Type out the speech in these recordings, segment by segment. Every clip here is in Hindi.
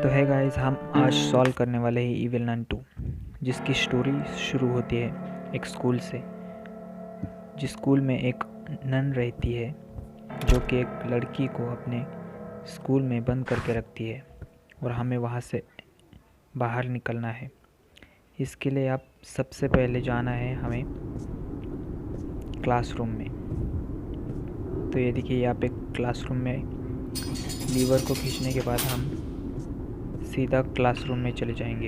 तो है गाइस, हम आज सॉल्व करने वाले हैं इविल नन 2, जिसकी स्टोरी शुरू होती है एक स्कूल से। जिस स्कूल में एक नन रहती है जो कि एक लड़की को अपने स्कूल में बंद करके रखती है और हमें वहाँ से बाहर निकलना है। इसके लिए आप सबसे पहले जाना है हमें क्लासरूम में। तो ये देखिए, यहाँ पे क्लासरूम में लीवर को खींचने के बाद हम सीधा क्लासरूम में चले जाएंगे।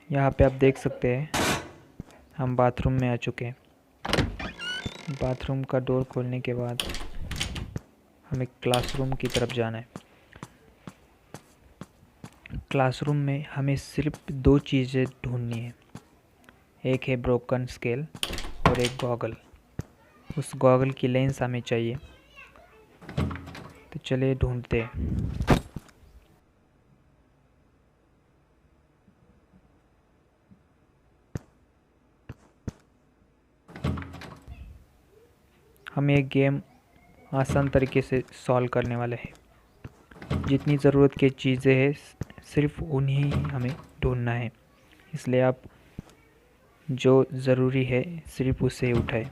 यहाँ पे आप देख सकते हैं हम बाथरूम में आ चुके हैं। बाथरूम का डोर खोलने के बाद हमें क्लासरूम की तरफ जाना है। क्लासरूम में हमें सिर्फ दो चीज़ें ढूंढनी है, एक है ब्रोकन स्केल और एक गॉगल। उस गॉगल की लेंस हमें चाहिए, तो चलिए ढूंढते हैं। हम ये गेम आसान तरीके से सॉल्व करने वाले हैं। जितनी ज़रूरत की चीज़ें हैं सिर्फ उन्हीं हमें ढूंढना है, इसलिए आप जो ज़रूरी है सिर्फ उसे उठाएं।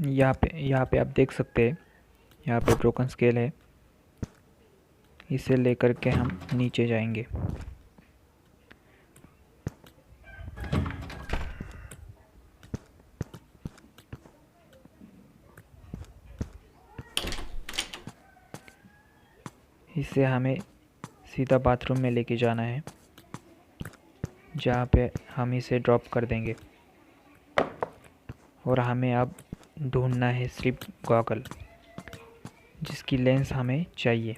यहाँ पे आप देख सकते हैं, यहाँ पे ब्रोकन स्केल है। इसे लेकर के हम नीचे जाएंगे। इसे हमें सीधा बाथरूम में लेके जाना है, जहाँ पे हम इसे ड्रॉप कर देंगे। और हमें अब ढूंढना है सिर्फ गॉगल, जिसकी लेंस हमें चाहिए।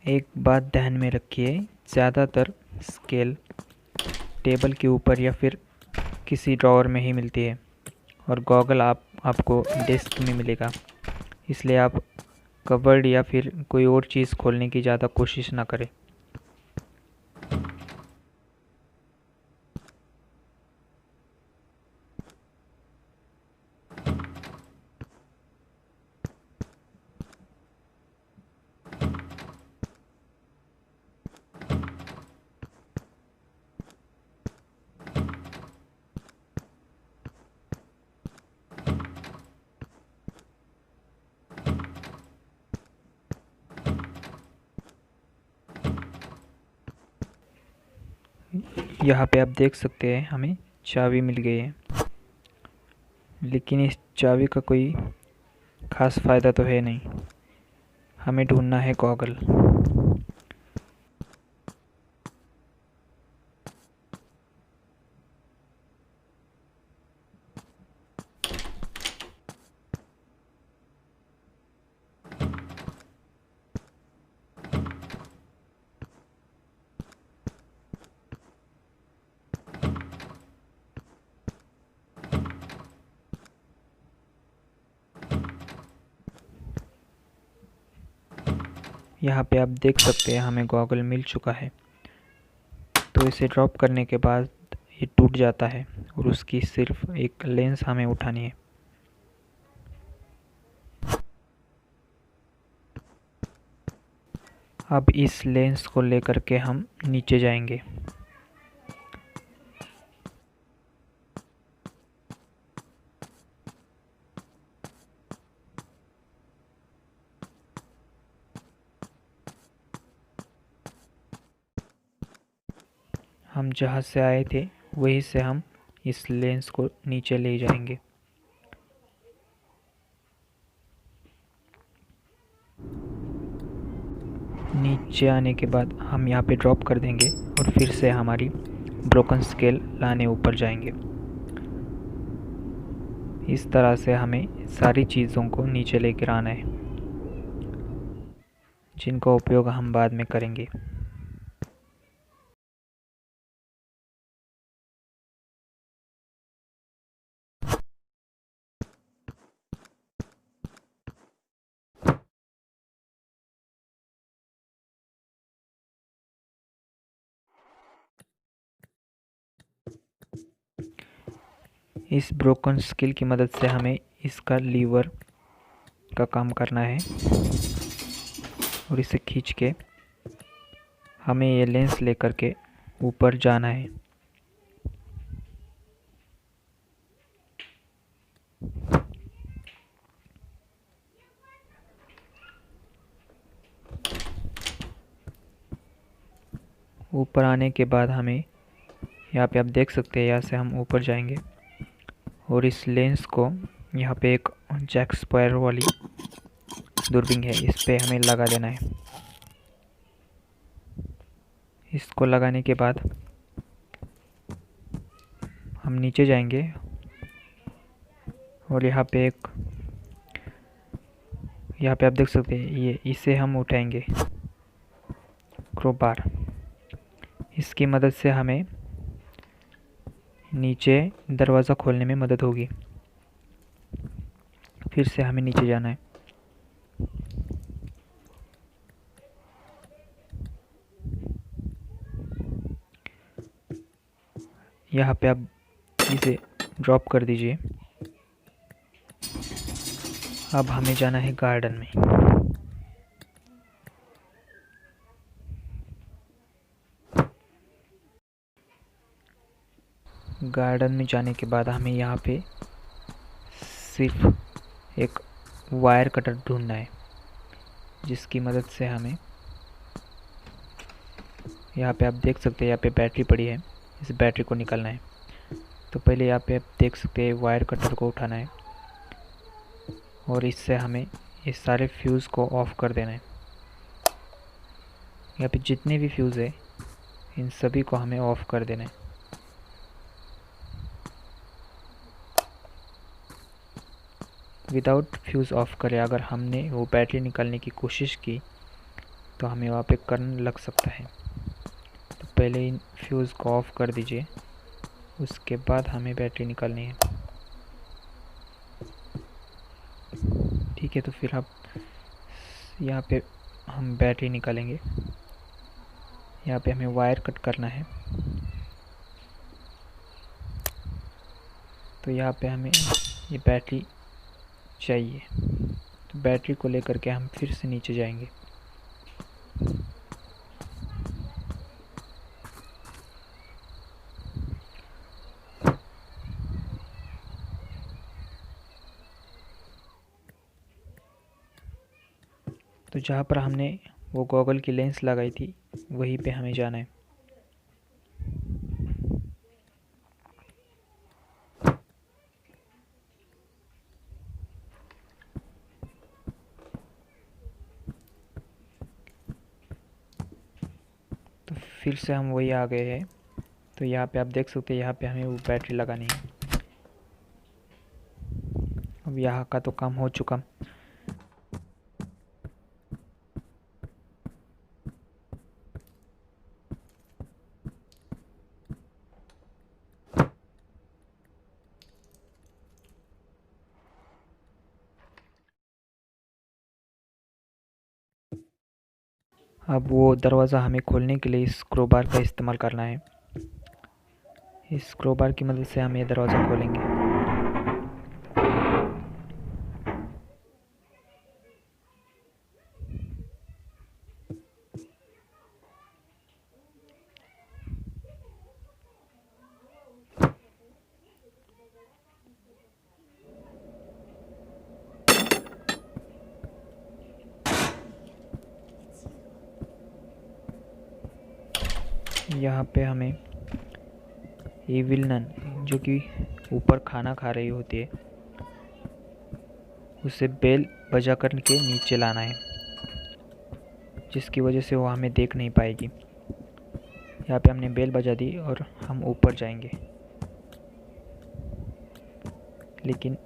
एक बात ध्यान में रखिए, ज़्यादातर स्केल टेबल के ऊपर या फिर किसी ड्रॉअर में ही मिलती है और गॉगल आपको डेस्क में मिलेगा। इसलिए आप कबर्ड या फिर कोई और चीज़ खोलने की ज़्यादा कोशिश ना करें। यहाँ पे आप देख सकते हैं हमें चाबी मिल गई है, लेकिन इस चाबी का कोई ख़ास फ़ायदा तो है नहीं। हमें ढूंढना है गॉगल। यहाँ पे आप देख सकते हैं हमें गॉगल मिल चुका है। तो इसे ड्रॉप करने के बाद ये टूट जाता है और उसकी सिर्फ एक लेंस हमें उठानी है। अब इस लेंस को लेकर के हम नीचे जाएंगे। हम जहाँ से आए थे वहीं से हम इस लेंस को नीचे ले जाएंगे। नीचे आने के बाद हम यहाँ पे ड्रॉप कर देंगे और फिर से हमारी ब्रोकन स्केल लाने ऊपर जाएंगे। इस तरह से हमें सारी चीज़ों को नीचे लेकर आना है, जिनका उपयोग हम बाद में करेंगे। इस ब्रोकन स्केल की मदद से हमें इसका लीवर का काम करना है और इसे खींच के हमें ये लेंस लेकर के ऊपर जाना है। ऊपर आने के बाद हमें यहाँ पे आप देख सकते हैं, यहाँ से हम ऊपर जाएंगे और इस लेंस को यहाँ पे एक जैक स्क्वायर वाली दूरबीन है, इस पे हमें लगा देना है। इसको लगाने के बाद हम नीचे जाएंगे और यहाँ पे आप देख सकते हैं, ये इसे हम उठाएंगे क्रोबार। इसकी मदद से हमें नीचे दरवाज़ा खोलने में मदद होगी। फिर से हमें नीचे जाना है। यहाँ पे आप इसे ड्रॉप कर दीजिए। अब हमें जाना है गार्डन में। गार्डन में जाने के बाद हमें यहाँ पे सिर्फ एक वायर कटर ढूंढना है, जिसकी मदद से हमें यहाँ पे आप देख सकते हैं, यहाँ पे बैटरी पड़ी है, इस बैटरी को निकालना है। तो पहले यहाँ पे आप देख सकते हैं वायर कटर को उठाना है और इससे हमें इस सारे फ्यूज़ को ऑफ कर देना है। यहाँ पे जितने भी फ्यूज़ है इन सभी को हमें ऑफ कर देना है। विदाउट फ्यूज़ ऑफ करे अगर हमने वो बैटरी निकालने की कोशिश की तो हमें वहाँ पे करंट लग सकता है। तो पहले इन फ्यूज़ को ऑफ कर दीजिए, उसके बाद हमें बैटरी निकालनी है। ठीक है, तो फिर आप यहाँ पे हम बैटरी निकालेंगे। यहाँ पे हमें वायर कट करना है। तो यहाँ पे हमें ये बैटरी चाहिए, तो बैटरी को लेकर के हम फिर से नीचे जाएंगे। तो जहाँ पर हमने वो गॉगल की लेंस लगाई थी वहीं पे हमें जाना है। तो फिर से हम वही आ गए हैं। तो यहाँ पे आप देख सकते हैं, यहाँ पे हमें वो बैटरी लगानी है। अब यहाँ का तो काम हो चुका। अब वो दरवाज़ा हमें खोलने के लिए इस क्रोबार का इस्तेमाल करना है। इस क्रोबार की मदद से हम ये दरवाज़ा खोलेंगे। यहाँ पे हमें इविल नन जो कि ऊपर खाना खा रही होती है उसे बेल बजा कर के नीचे लाना है, जिसकी वजह से वो हमें देख नहीं पाएगी। यहाँ पे हमने बेल बजा दी और हम ऊपर जाएंगे, लेकिन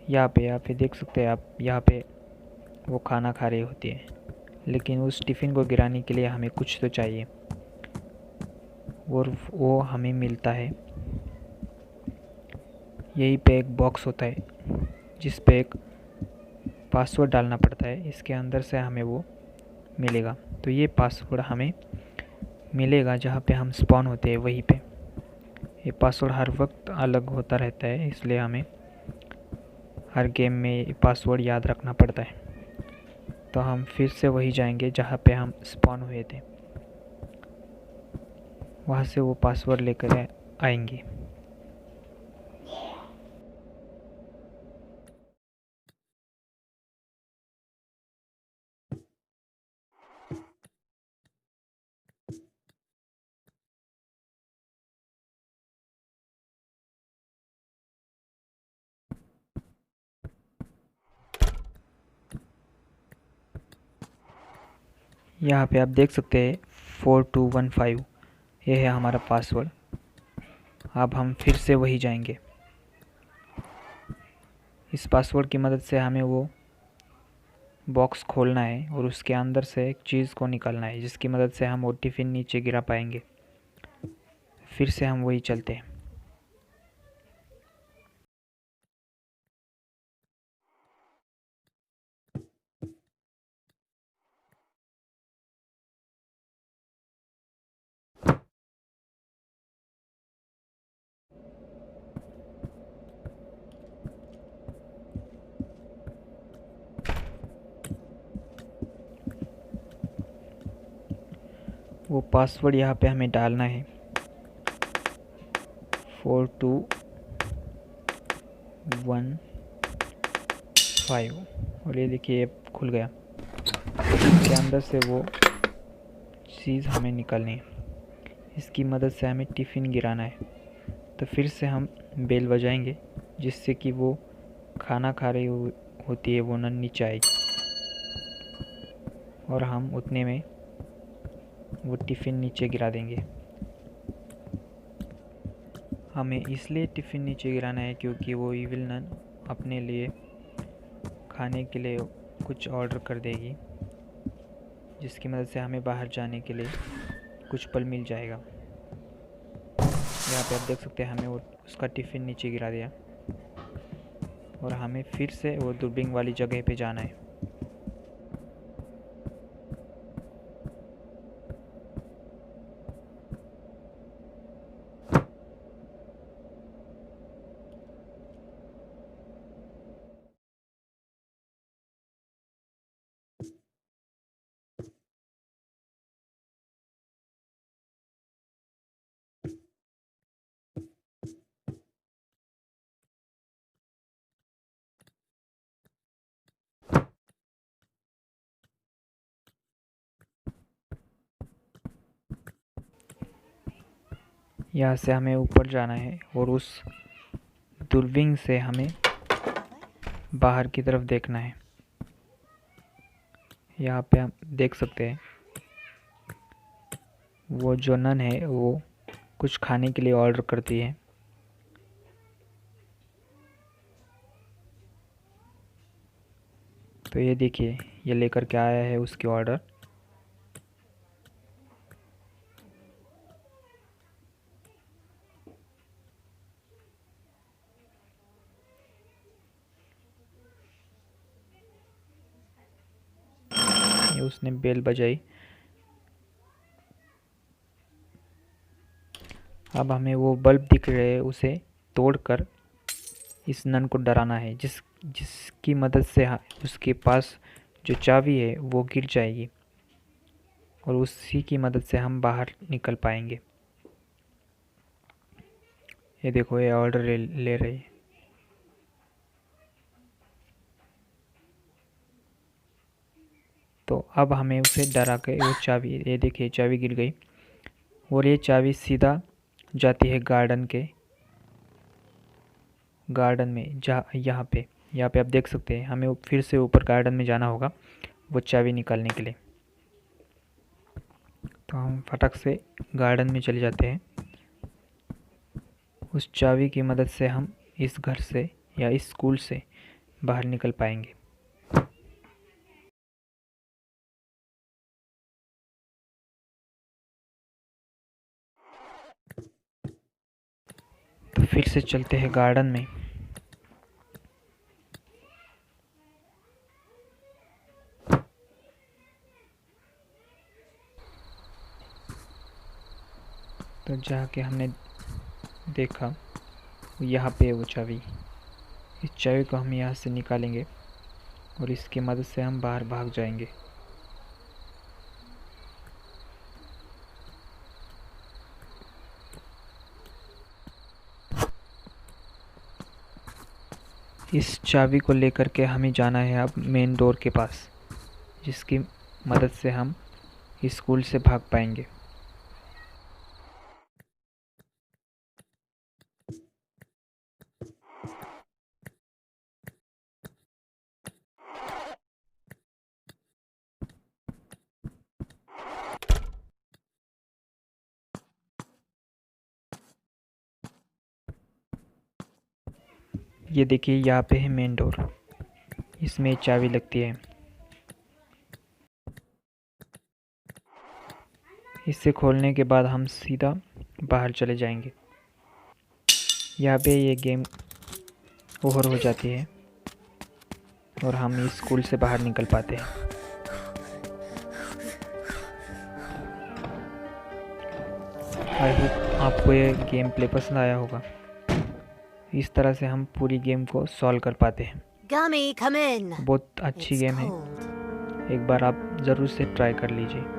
यहाँ पे देख सकते हैं आप, यहाँ पे वो खाना खा रही होती है, लेकिन उस टिफ़िन को गिराने के लिए हमें कुछ तो चाहिए और वो हमें मिलता है। यहीं पे एक बॉक्स होता है जिस पे एक पासवर्ड डालना पड़ता है, इसके अंदर से हमें वो मिलेगा। तो ये पासवर्ड हमें मिलेगा जहाँ पे हम स्पॉन होते हैं वहीं पे। ये पासवर्ड हर वक्त अलग होता रहता है, इसलिए हमें हर गेम में पासवर्ड याद रखना पड़ता है। तो हम फिर से वही जाएंगे जहाँ पे हम स्पॉन हुए थे, वहाँ से वो पासवर्ड लेकर आएंगे। यहाँ पे आप देख सकते हैं 4215, ये है हमारा पासवर्ड। अब हम फिर से वही जाएंगे। इस पासवर्ड की मदद से हमें वो बॉक्स खोलना है और उसके अंदर से एक चीज़ को निकालना है, जिसकी मदद से हम वो टिफ़िन नीचे गिरा पाएंगे। फिर से हम वही चलते हैं। वो पासवर्ड यहाँ पे हमें डालना है 4215, और ये देखिए खुल गया। इसके अंदर से वो चीज़ हमें निकालनी है, इसकी मदद से हमें टिफ़िन गिराना है। तो फिर से हम बेल बजाएंगे, जिससे कि वो खाना खा रही होती है वो नन नीचे आएगी और हम उतने में वो टिफ़िन नीचे गिरा देंगे। हमें इसलिए टिफ़िन नीचे गिराना है क्योंकि वो इविल नन अपने लिए खाने के लिए कुछ ऑर्डर कर देगी, जिसकी मदद से हमें बाहर जाने के लिए कुछ पल मिल जाएगा। यहाँ पे आप देख सकते हैं हमें वो उसका टिफ़िन नीचे गिरा दिया और हमें फिर से वो दूरबीन वाली जगह पे जाना है। यहाँ से हमें ऊपर जाना है और उस दूरबीन से हमें बाहर की तरफ देखना है। यहाँ पे हम देख सकते हैं वो जो नन है वो कुछ खाने के लिए ऑर्डर करती है। तो ये देखिए ये लेकर के आया है उसकी ऑर्डर। ये उसने बेल बजाई। अब हमें वो बल्ब दिख रहे हैं उसे तोड़कर इस नन को डराना है, जिसकी मदद से उसके पास जो चाबी है वो गिर जाएगी और उसी की मदद से हम बाहर निकल पाएंगे। ये देखो ये ऑर्डर ले रही है। तो अब हमें उसे डरा के वो चाबी, ये देखिए चाबी गिर गई और ये चाबी सीधा जाती है गार्डन में, जहाँ यहाँ पे आप देख सकते हैं। हमें फिर से ऊपर गार्डन में जाना होगा वो चाबी निकालने के लिए। तो हम फटक से गार्डन में चले जाते हैं। उस चाबी की मदद से हम इस घर से या इस स्कूल से बाहर निकल पाएंगे। तो फिर से चलते हैं गार्डन में। तो जाके हमने देखा यहाँ पे वो चाबी। इस चाबी को हम यहाँ से निकालेंगे और इसकी मदद से हम बाहर भाग जाएंगे। इस चाबी को लेकर के हमें जाना है अब मेन डोर के पास, जिसकी मदद से हम स्कूल से भाग पाएंगे। ये देखिए यहाँ पे है मेन डोर, इसमें चाबी लगती है। इसे खोलने के बाद हम सीधा बाहर चले जाएंगे। यहाँ पे ये गेम ओवर हो जाती है और हम इस स्कूल से बाहर निकल पाते हैं। आई होप आपको ये गेम प्ले पसंद आया होगा। इस तरह से हम पूरी गेम को सॉल्व कर पाते हैं। Gummy, come in. बहुत अच्छी It's गेम है, cold. एक बार आप ज़रूर से ट्राई कर लीजिए।